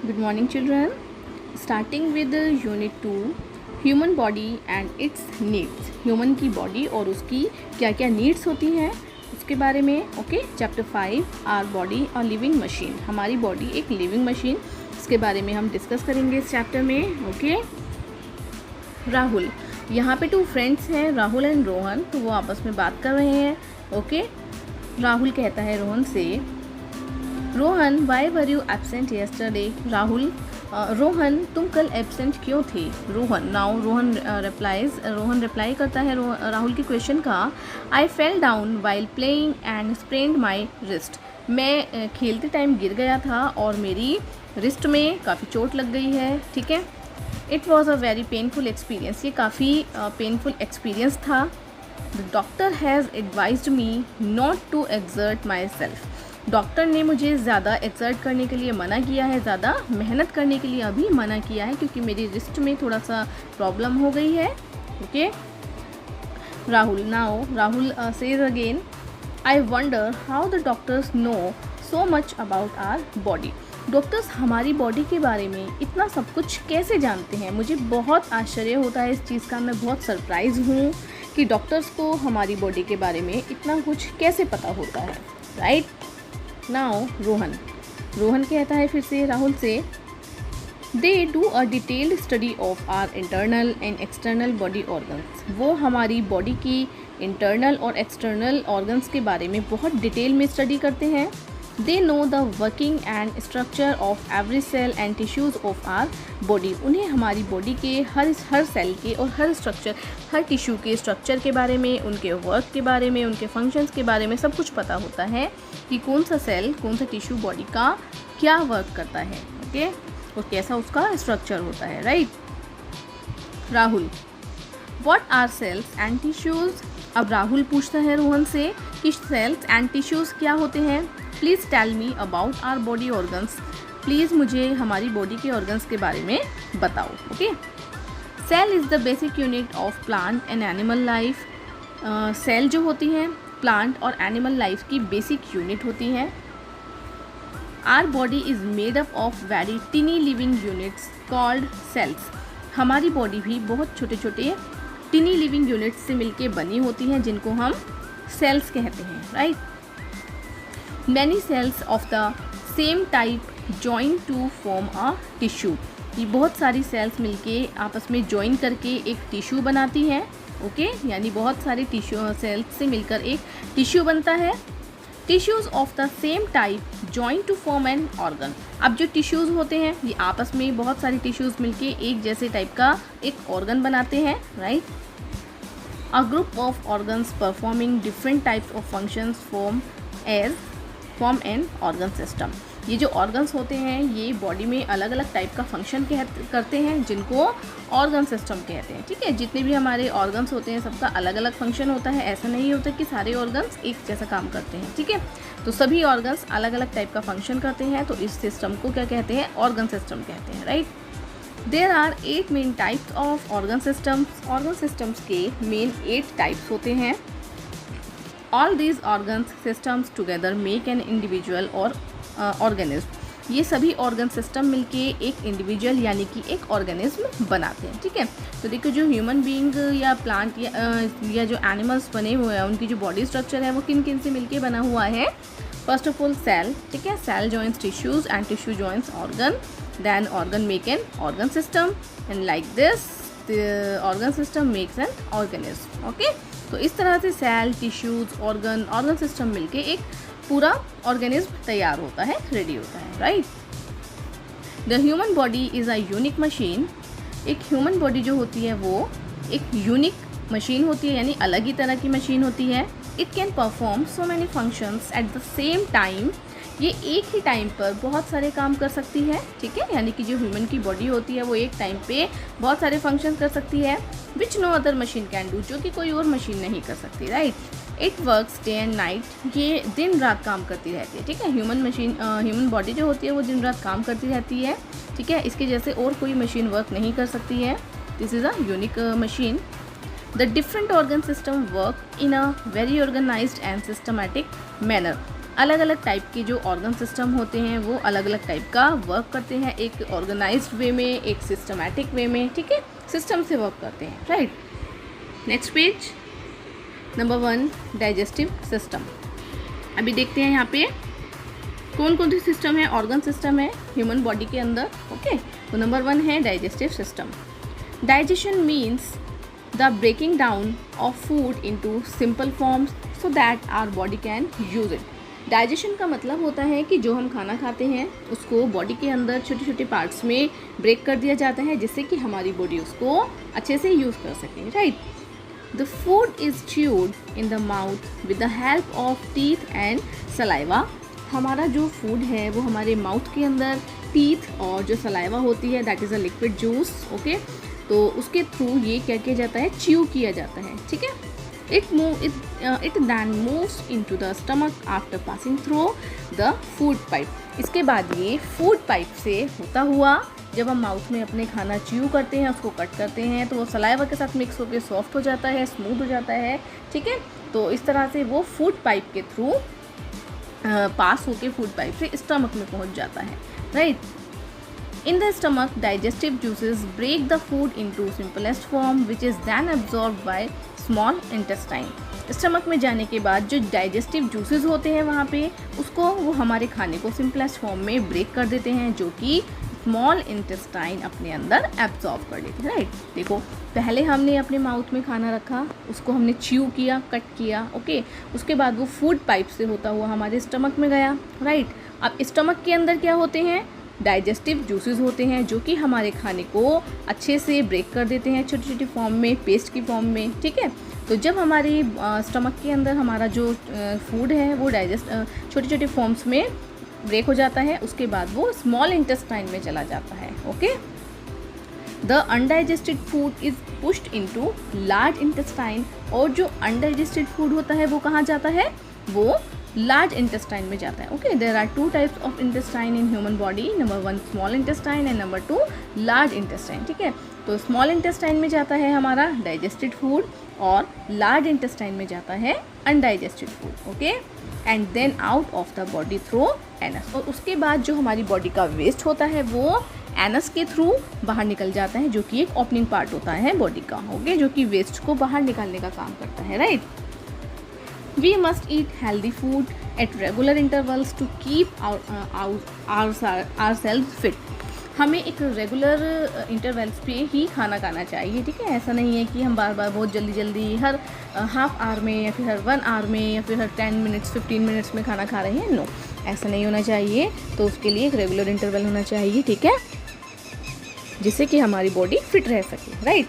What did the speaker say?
Good morning, children. Starting with Unit 2, Human Body and its Needs. Human की body और उसकी क्या क्या needs होती हैं उसके बारे में. Okay. Chapter 5, Our Body a Living Machine. हमारी body एक living machine, इसके बारे में हम डिस्कस करेंगे इस चैप्टर में. ओके. राहुल, यहाँ पे 2 फ्रेंड्स हैं, राहुल एंड रोहन. तो वो आपस में बात कर रहे हैं. ओके. राहुल कहता है रोहन से, Rohan why were you absent yesterday. Rahul, Rohan तुम कल एब्सेंट क्यों थे. रोहन, नाउ रोहन रिप्लाई करता है राहुल के क्वेश्चन का. I fell down while playing and sprained my wrist. मैं खेलते टाइम गिर गया था और मेरी रिस्ट में काफ़ी चोट लग गई है. ठीक है. It was a very painful experience. ये काफ़ी पेनफुल एक्सपीरियंस था. The doctor has advised me not to exert myself. Doctor ने मुझे ज़्यादा एक्सर्ट करने के लिए मना किया है, ज़्यादा मेहनत करने के लिए अभी मना किया है, क्योंकि मेरी रिस्ट में थोड़ा सा प्रॉब्लम हो गई है. Okay. Rahul, now Rahul says again, I wonder how the doctors know so much about our body. Doctors हमारी बॉडी के बारे में इतना सब कुछ कैसे जानते हैं. मुझे बहुत आश्चर्य होता है इस चीज़ का. मैं बहुत सरप्राइज़ हूँ कि डॉक्टर्स को हमारी बॉडी के बारे में इतना कुछ कैसे पता होता है. राइट. नाउ रोहन कहता है फिर से राहुल से, they do a detailed study of our internal and external body organs. वो हमारी बॉडी की इंटरनल और एक्सटर्नल ऑर्गन्स के बारे में बहुत डिटेल में स्टडी करते हैं. They know the working and structure of every cell and tissues of our body. उन्हें हमारी बॉडी के हर सेल के और हर टिश्यू के स्ट्रक्चर के बारे में, उनके वर्क के बारे में, उनके फंक्शंस के बारे में सब कुछ पता होता है कि कौन सा सेल, कौन सा टिश्यू बॉडी का क्या वर्क करता है. ओके. और कैसा उसका स्ट्रक्चर होता है. Right. Rahul, what are cells and tissues. अब राहुल पूछता है रोहन से कि सेल्स एंड टिश्यूज़ क्या होते हैं. Please tell me about our body organs. Please मुझे हमारी बॉडी के ऑर्गन्स के बारे में बताओ. ओके. Cell is the basic unit of plant and animal life. Cell जो होती हैं प्लांट और एनिमल लाइफ की बेसिक यूनिट होती हैं. Our body is made up of very tiny living units called cells. हमारी बॉडी भी बहुत छोटे छोटे टिनी लिविंग यूनिट्स से मिलके बनी होती हैं, जिनको हम सेल्स कहते हैं. Right. Many cells of the same type join to form a tissue. ये बहुत सारी सेल्स मिलके आपस में ज्वाइन करके एक टिश्यू बनाती हैं. ओके. यानी बहुत सारे सेल्स से मिलकर एक टिश्यू बनता है. Tissues of the same type join to form an organ. अब जो टिश्यूज़ होते हैं ये आपस में बहुत सारे टिश्यूज़ मिलके एक जैसे टाइप का एक ऑर्गन बनाते हैं. Right. A group of organs performing different types of functions form an organ system. ये जो ऑर्गन्स होते हैं ये बॉडी में अलग अलग टाइप का फंक्शन करते हैं, जिनको ऑर्गन सिस्टम कहते हैं. ठीक है. जितने भी हमारे ऑर्गन्स होते हैं सबका अलग अलग फंक्शन होता है. ऐसा नहीं होता कि सारे ऑर्गन्स एक जैसा काम करते हैं. ठीक है. तो सभी ऑर्गन्स अलग अलग टाइप का फंक्शन करते हैं. तो इस सिस्टम को क्या कहते हैं, ऑर्गन सिस्टम कहते हैं. Right. There are 8 main types of organ systems. Organ systems के मेन 8 टाइप्स होते हैं. All these organs systems together make an individual or organism. ये सभी ऑर्गन सिस्टम मिलके एक इंडिविजुअल यानी कि एक ऑर्गेनिज्म बनाते हैं. ठीक है. तो देखो जो ह्यूमन बीइंग या प्लांट या जो एनिमल्स बने हुए हैं उनकी जो बॉडी स्ट्रक्चर है वो किन किन से मिलके बना हुआ है. First of all cell. ठीक है. Cell joins tissues and tissue joins organ. Then organ make an organ system and like this the organ system makes an organism. Okay. तो इस तरह से सेल, टिश्यूज़, ऑर्गन सिस्टम मिलके एक पूरा organism तैयार होता है, रेडी होता है. Right. The human body is a unique machine. एक ह्यूमन बॉडी जो होती है वो एक यूनिक मशीन होती है, यानी अलग ही तरह की मशीन होती है. It can perform so many functions at the same time. ये एक ही टाइम पर बहुत सारे काम कर सकती है. ठीक है. यानी कि जो ह्यूमन की बॉडी होती है वो एक टाइम पे बहुत सारे फंक्शन कर सकती है, which no other machine can do, जो कि कोई और मशीन नहीं कर सकती. Right. It works day and night. ये दिन रात काम करती रहती है. ठीक है. ह्यूमन बॉडी जो होती है वो दिन रात काम करती रहती है. ठीक है. इसके जैसे और कोई मशीन वर्क नहीं कर सकती है. This is a unique machine. The different organ system work in a very organised and systematic manner. अलग अलग टाइप के जो ऑर्गन सिस्टम होते हैं वो अलग अलग टाइप का वर्क करते हैं, एक ऑर्गेनाइज्ड वे में, एक सिस्टमैटिक वे में, ठीक है, सिस्टम से वर्क करते हैं, right. Next page, number 1 digestive system. अभी देखते हैं यहाँ पे कौन कौन से सिस्टम है, ऑर्गन सिस्टम है ह्यूमन बॉडी के अंदर, ओके। तो नंबर 1 है digestive system. Digestion means the breaking down of food into simple forms so that our body can use it. Digestion का मतलब होता है कि जो हम खाना खाते हैं उसको बॉडी के अंदर छोटे छोटे पार्ट्स में ब्रेक कर दिया जाता है जिससे कि हमारी बॉडी उसको अच्छे से यूज़ कर सके, right. The food is chewed in the mouth with the help of teeth and saliva. हमारा जो फूड है वो हमारे माउथ के अंदर टीथ और जो सलाइवा होती है that is a liquid juice, okay, तो उसके थ्रू ये क्या किया जाता है, च्यू किया जाता है, ठीक है। It then moves into the stomach after passing through the food pipe। इसके बाद ये फूड पाइप से होता हुआ जब हम माउथ में अपने खाना च्यू करते हैं, उसको कट करते हैं, तो वो सलाइवा के साथ मिक्स होकर सॉफ्ट हो जाता है, स्मूथ हो जाता है, ठीक है। तो इस तरह से वो फूड पाइप के थ्रू पास होकर फूड पाइप से स्टमक में पहुंच जाता है, right. In the stomach, digestive juices break the food into simplest form, which is then absorbed by small intestine। Stomach में जाने के बाद जो डाइजेस्टिव जूसेस होते हैं वहाँ पे उसको वो हमारे खाने को सिंपलेस्ट फॉर्म में ब्रेक कर देते हैं, जो कि स्मॉल इंटेस्टाइन अपने अंदर एब्जॉर्ब कर लेते हैं, राइट। देखो, पहले हमने अपने माउथ में खाना रखा, उसको हमने च्यू किया, कट किया, ओके, उसके बाद वो फूड पाइप से होता हुआ हमारे स्टमक में गया, राइट। अब स्टमक के अंदर क्या होते हैं, डाइजेस्टिव जूसेस होते हैं जो कि हमारे खाने को अच्छे से ब्रेक कर देते हैं छोटी छोटी फॉर्म में, पेस्ट की फॉर्म में, ठीक है। तो जब हमारी स्टमक के अंदर हमारा जो फूड है वो छोटे छोटे फॉर्म्स में ब्रेक हो जाता है, उसके बाद वो स्मॉल इंटेस्टाइन में चला जाता है, okay. The undigested food is pushed into large intestine. और जो अनडाइजेस्टेड फूड होता है वो कहाँ जाता है, वो लार्ज इंटेस्टाइन में जाता है, okay. There are 2 types of intestine in human body, number 1 small intestine and number 2 large intestine, ठीक है। तो स्मॉल इंटेस्टाइन में जाता है हमारा डाइजेस्टेड फूड और लार्ज इंटेस्टाइन में जाता है undigested food, okay. And then out of the body through anus. और उसके बाद जो हमारी बॉडी का वेस्ट होता है वो एनस के थ्रू बाहर निकल जाता है, जो कि एक ओपनिंग पार्ट होता है बॉडी का, ओके, जो कि वेस्ट को बाहर निकालने का काम करता है, right. We must eat healthy food at regular intervals to keep ourselves fit। हमें एक रेगुलर इंटरवल्स पे ही खाना खाना चाहिए, ठीक है। ऐसा नहीं है कि हम बार बार बहुत जल्दी जल्दी हर हाफ आवर में या फिर हर 1 आवर में या फिर हर 10 मिनट्स 15 मिनट्स में खाना खा रहे हैं, नो, ऐसा नहीं होना चाहिए। तो उसके लिए एक रेगुलर इंटरवल होना चाहिए, ठीक है, जिससे कि हमारी बॉडी फिट रह सके, राइट।